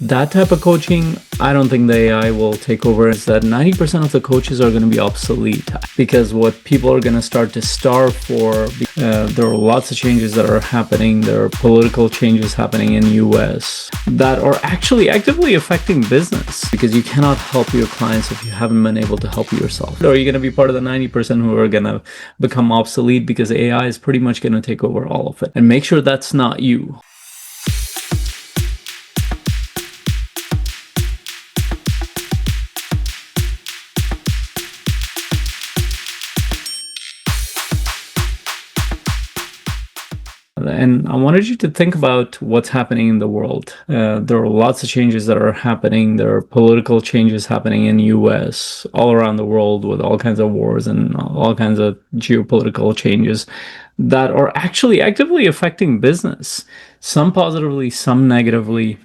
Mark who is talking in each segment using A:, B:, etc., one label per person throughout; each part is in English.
A: That type of coaching, I don't think the AI will take over. Is that 90% of the coaches are going to be obsolete because what people are going to start to starve for, there are lots of changes that are happening. There are political changes happening in US that are actually actively affecting business because you cannot help your clients if you haven't been able to help yourself. Or are you going to be part of the 90% who are going to become obsolete because AI is pretty much going to take over all of it? And make sure that's not you. And I wanted you to think about what's happening in the world. There are lots of changes that are happening. There are political changes happening in the US, all around the world, with all kinds of wars and all kinds of geopolitical changes that are actually actively affecting business. Some positively, some negatively.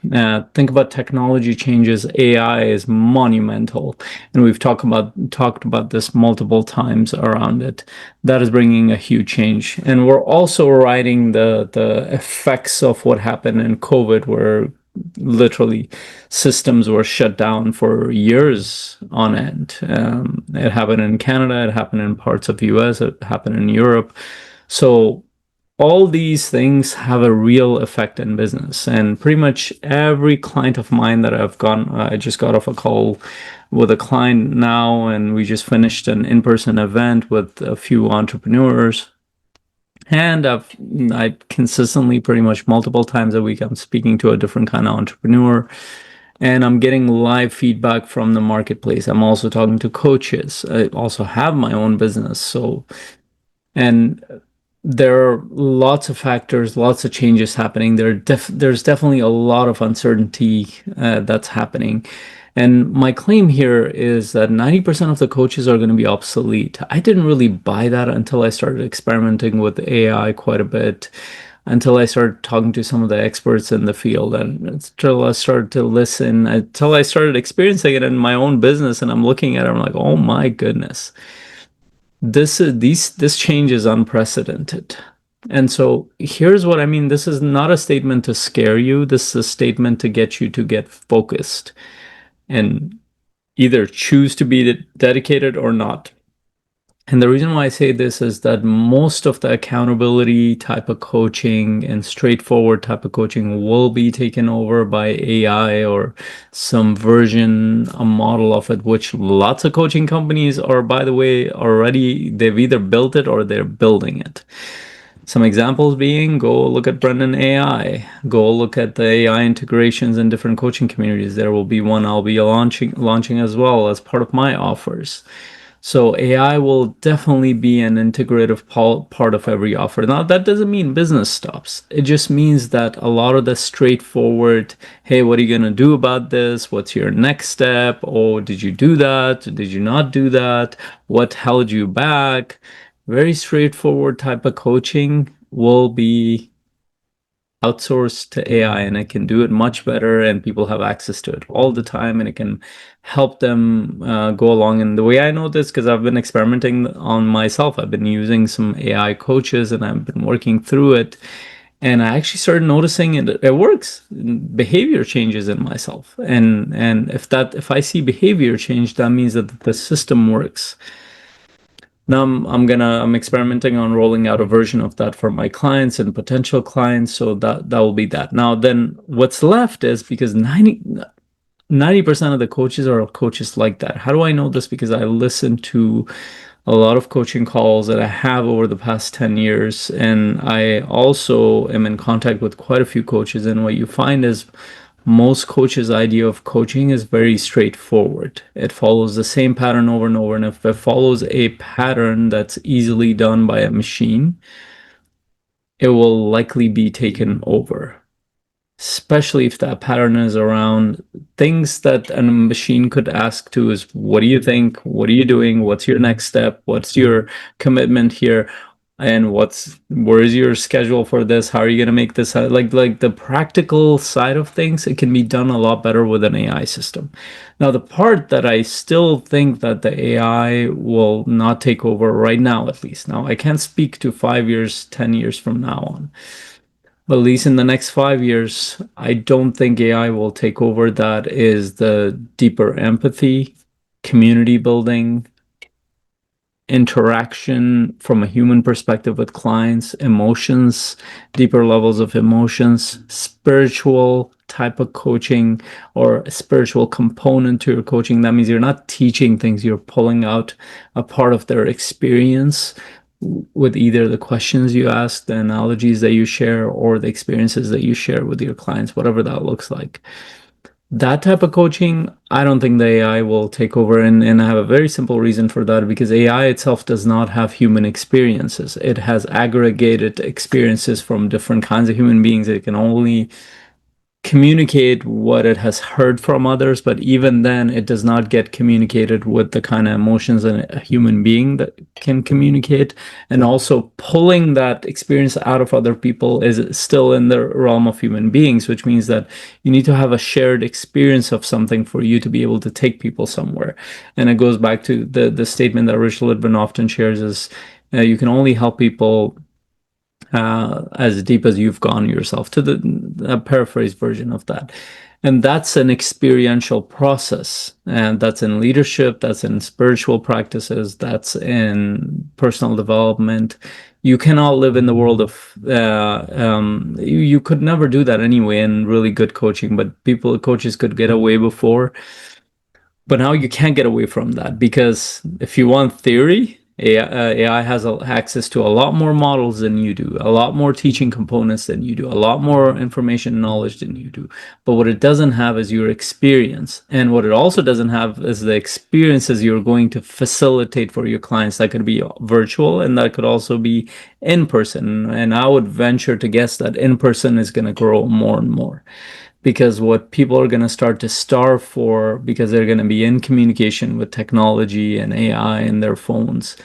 A: Think about technology changes. AI is monumental, and we've talked about this multiple times around it. That is bringing a huge change, and we're also riding the effects of what happened in COVID, where literally systems were shut down for years on end. It happened in Canada, it happened in parts of the US, it happened in Europe. So all these things have a real effect in business. And pretty much every client of mine that I just got off a call with a client now, and we just finished an in-person event with a few entrepreneurs. And I consistently, pretty much multiple times a week, I'm speaking to a different kind of entrepreneur, and I'm getting live feedback from the marketplace. I'm also talking to coaches. I also have my own business. And there are lots of factors, lots of changes happening. There's definitely a lot of uncertainty that's happening. And my claim here is that 90% of the coaches are going to be obsolete. I didn't really buy that until I started experimenting with AI quite a bit, until I started talking to some of the experts in the field, and until I started to listen, until I started experiencing it in my own business. And I'm looking at it, I'm like, oh my goodness, this change is unprecedented. And so here's what I mean. This is not a statement to scare you. This is a statement to get you to get focused and either choose to be dedicated or not. And the reason why I say this is that most of the accountability type of coaching and straightforward type of coaching will be taken over by AI or some version, a model of it, which lots of coaching companies are, by the way, already, they've either built it or they're building it. Some examples being, go look at Brendan AI, go look at the AI integrations in different coaching communities. There will be one I'll be launching as well as part of my offers. So AI will definitely be an integrative part of every offer. Now, that doesn't mean business stops. It just means that a lot of the straightforward, hey, what are you going to do about this? What's your next step? Oh, did you do that? Did you not do that? What held you back? Very straightforward type of coaching will be outsourced to AI, and it can do it much better, and people have access to it all the time, and it can help them go along. And the way I know this, because I've been experimenting on myself, I've been using some AI coaches and I've been working through it, and I actually started noticing it works. Behavior changes in myself, and if I see behavior change, that means that the system works. Now I'm experimenting on rolling out a version of that for my clients and potential clients. So that will be that. Now then, what's left is, because 90% of the coaches are coaches like that. How do I know this? Because I listen to a lot of coaching calls that I have over the past 10 years, and I also am in contact with quite a few coaches. And what you find is most coaches' idea of coaching is very straightforward. It follows the same pattern over and over. And if it follows a pattern that's easily done by a machine, it will likely be taken over. Especially if that pattern is around things that a machine could ask to is, what do you think? What are you doing? What's your next step? What's your commitment here? And where is your schedule for this? How are you going to make this like the practical side of things? It can be done a lot better with an AI system. Now, the part that I still think that the AI will not take over right now, at least now, I can't speak to 5 years, 10 years from now on. But at least in the next 5 years, I don't think AI will take over. That is the deeper empathy, community building, interaction from a human perspective with clients, emotions, deeper levels of emotions, spiritual type of coaching or a spiritual component to your coaching. That means you're not teaching things, you're pulling out a part of their experience with either the questions you ask, the analogies that you share, or the experiences that you share with your clients, whatever that looks like. That type of coaching, I don't think the AI will take over. And I have a very simple reason for that, because AI itself does not have human experiences. It has aggregated experiences from different kinds of human beings. It can only communicate what it has heard from others, but even then it does not get communicated with the kind of emotions a human being that can communicate. And also pulling that experience out of other people is still in the realm of human beings, which means that you need to have a shared experience of something for you to be able to take people somewhere. And it goes back to the statement that Rich Lidman often shares is, you can only help people as deep as you've gone yourself, to the paraphrase version of that. And that's an experiential process. And that's in leadership, that's in spiritual practices, that's in personal development. You cannot live in the world of, you could never do that anyway in really good coaching, but coaches could get away before. But now you can't get away from that, because if you want theory, AI has access to a lot more models than you do, a lot more teaching components than you do, a lot more information and knowledge than you do. But what it doesn't have is your experience. And what it also doesn't have is the experiences you're going to facilitate for your clients. That could be virtual, and that could also be in person. And I would venture to guess that in person is going to grow more and more, because what people are going to start to starve for, because they're going to be in communication with technology and AI in their phones,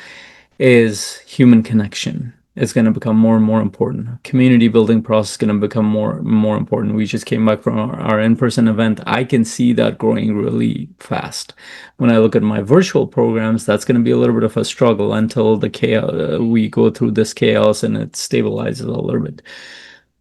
A: is human connection. It's going to become more and more important. Community building process is going to become more and more important. We just came back from our in-person event. I can see that growing really fast. When I look at my virtual programs, that's going to be a little bit of a struggle until the chaos, we go through this chaos and it stabilizes a little bit.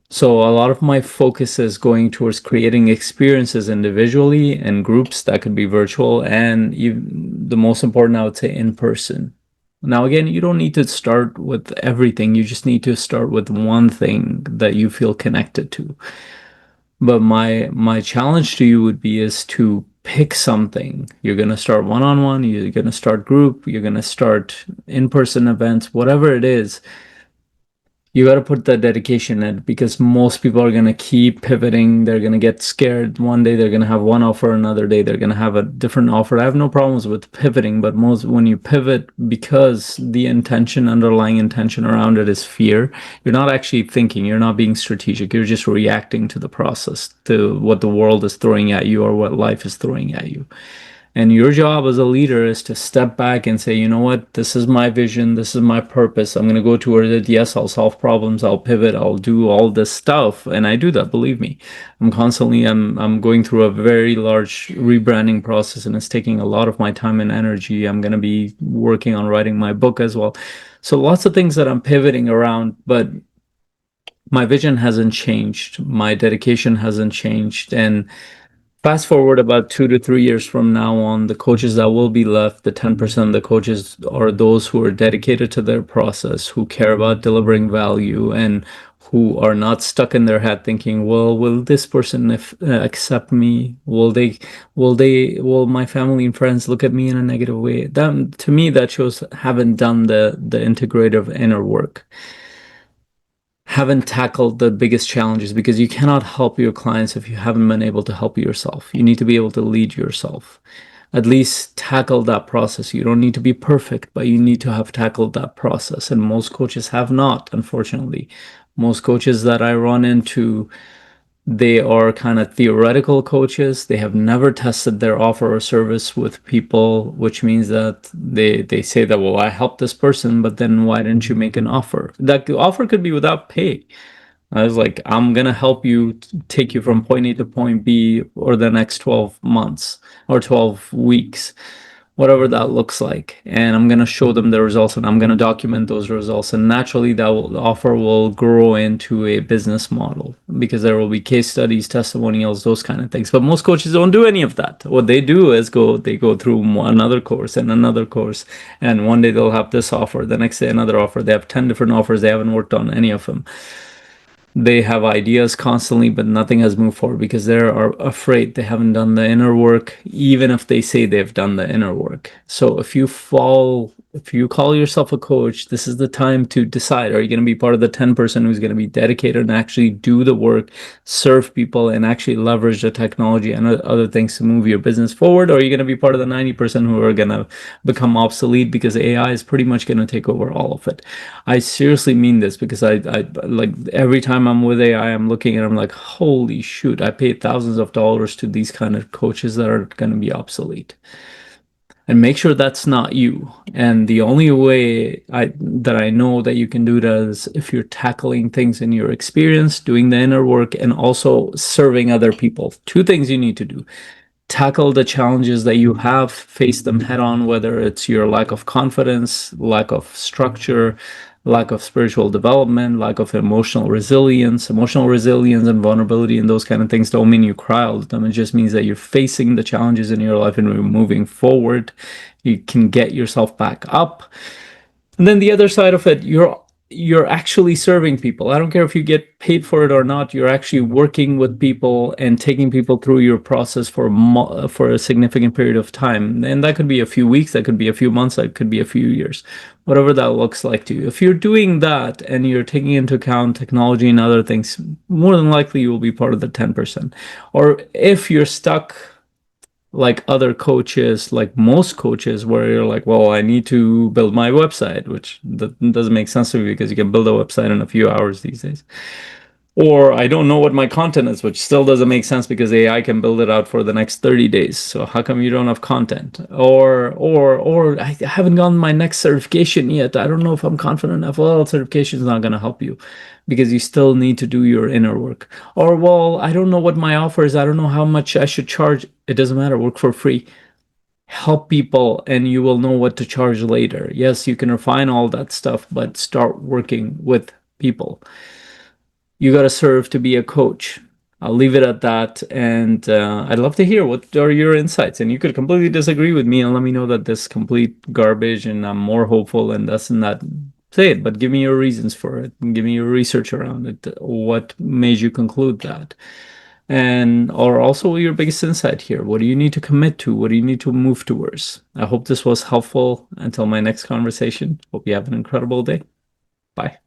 A: So a lot of my focus is going towards creating experiences individually and groups that could be virtual, and even the most important, I would say, in person. Now, again, you don't need to start with everything. You just need to start with one thing that you feel connected to. But my challenge to you would be is to pick something. You're going to start one-on-one, you're going to start group, you're going to start in-person events, whatever it is. You got to put the dedication in, because most people are going to keep pivoting. They're going to get scared. One day they're going to have one offer, another day they're going to have a different offer. I have no problems with pivoting, but when you pivot because the underlying intention around it is fear, you're not actually thinking, you're not being strategic. You're just reacting to the process, to what the world is throwing at you or what life is throwing at you. And your job as a leader is to step back and say, you know what, this is my vision, this is my purpose. I'm going to go towards it. Yes, I'll solve problems, I'll pivot, I'll do all this stuff. And I do that, believe me. I'm going through a very large rebranding process, and it's taking a lot of my time and energy. I'm going to be working on writing my book as well. So lots of things that I'm pivoting around, but my vision hasn't changed. My dedication hasn't changed. And fast forward about 2 to 3 years from now on, the coaches that will be left, the 10% of the coaches, are those who are dedicated to their process, who care about delivering value, and who are not stuck in their head thinking, well, will this person accept me? Will my family and friends look at me in a negative way? That, to me, that shows haven't done the integrative inner work, haven't tackled the biggest challenges, because you cannot help your clients if you haven't been able to help yourself. You need to be able to lead yourself. At least tackle that process. You don't need to be perfect, but you need to have tackled that process. And most coaches have not, unfortunately. Most coaches that I run into, they are kind of theoretical coaches. They have never tested their offer or service with people, which means that they say that, well, I helped this person, but then why didn't you make an offer? That offer could be without pay. I was like, I'm going to help you take you from point A to point B or the next 12 months or 12 weeks. whatever that looks like. And I'm going to show them the results and I'm going to document those results. And naturally, the offer will grow into a business model because there will be case studies, testimonials, those kind of things. But most coaches don't do any of that. What they do is they go through another course and another course. And one day they'll have this offer, the next day another offer. They have 10 different offers. They haven't worked on any of them. They have ideas constantly, but nothing has moved forward because they are afraid they haven't done the inner work, even if they say they've done the inner work. So if you call yourself a coach, this is the time to decide, are you going to be part of the 10% who's going to be dedicated and actually do the work, serve people, and actually leverage the technology and other things to move your business forward? Or are you going to be part of the 90% who are going to become obsolete because AI is pretty much going to take over all of it? I seriously mean this because I like every time I'm with AI, I'm looking and I'm like, holy shoot, I paid thousands of dollars to these kind of coaches that are going to be obsolete. And make sure that's not you. And the only way that I know that you can do that is if you're tackling things in your experience, doing the inner work, and also serving other people. Two things you need to do: tackle the challenges that you have, face them head on, whether it's your lack of confidence, lack of structure, lack of spiritual development, lack of emotional resilience. Emotional resilience and vulnerability and those kind of things don't mean you cry all the time. It just means that you're facing the challenges in your life and you're moving forward. You can get yourself back up. And then the other side of it, you're actually serving people. I don't care if you get paid for it or not. You're actually working with people and taking people through your process for a significant period of time. And that could be a few weeks, that could be a few months, that could be a few years, whatever that looks like to you. If you're doing that and you're taking into account technology and other things, more than likely you will be part of the 10%. Or if you're stuck like other coaches, like most coaches, where you're like, well, I need to build my website, which doesn't make sense to me because you can build a website in a few hours these days. Or I don't know what my content is, which still doesn't make sense because AI can build it out for the next 30 days. So how come you don't have content? Or I haven't gotten my next certification yet. I don't know if I'm confident enough. Well, certification is not going to help you because you still need to do your inner work. Or, well, I don't know what my offer is. I don't know how much I should charge. It doesn't matter. Work for free. Help people and you will know what to charge later. Yes, you can refine all that stuff, but start working with people. You got to serve to be a coach. I'll leave it at that. And I'd love to hear what are your insights. And you could completely disagree with me and let me know that this is complete garbage and I'm more hopeful and that's not. Say it, but give me your reasons for it and give me your research around it. What made you conclude that? And or also your biggest insight here. What do you need to commit to? What do you need to move towards? I hope this was helpful. Until my next conversation, hope you have an incredible day. Bye.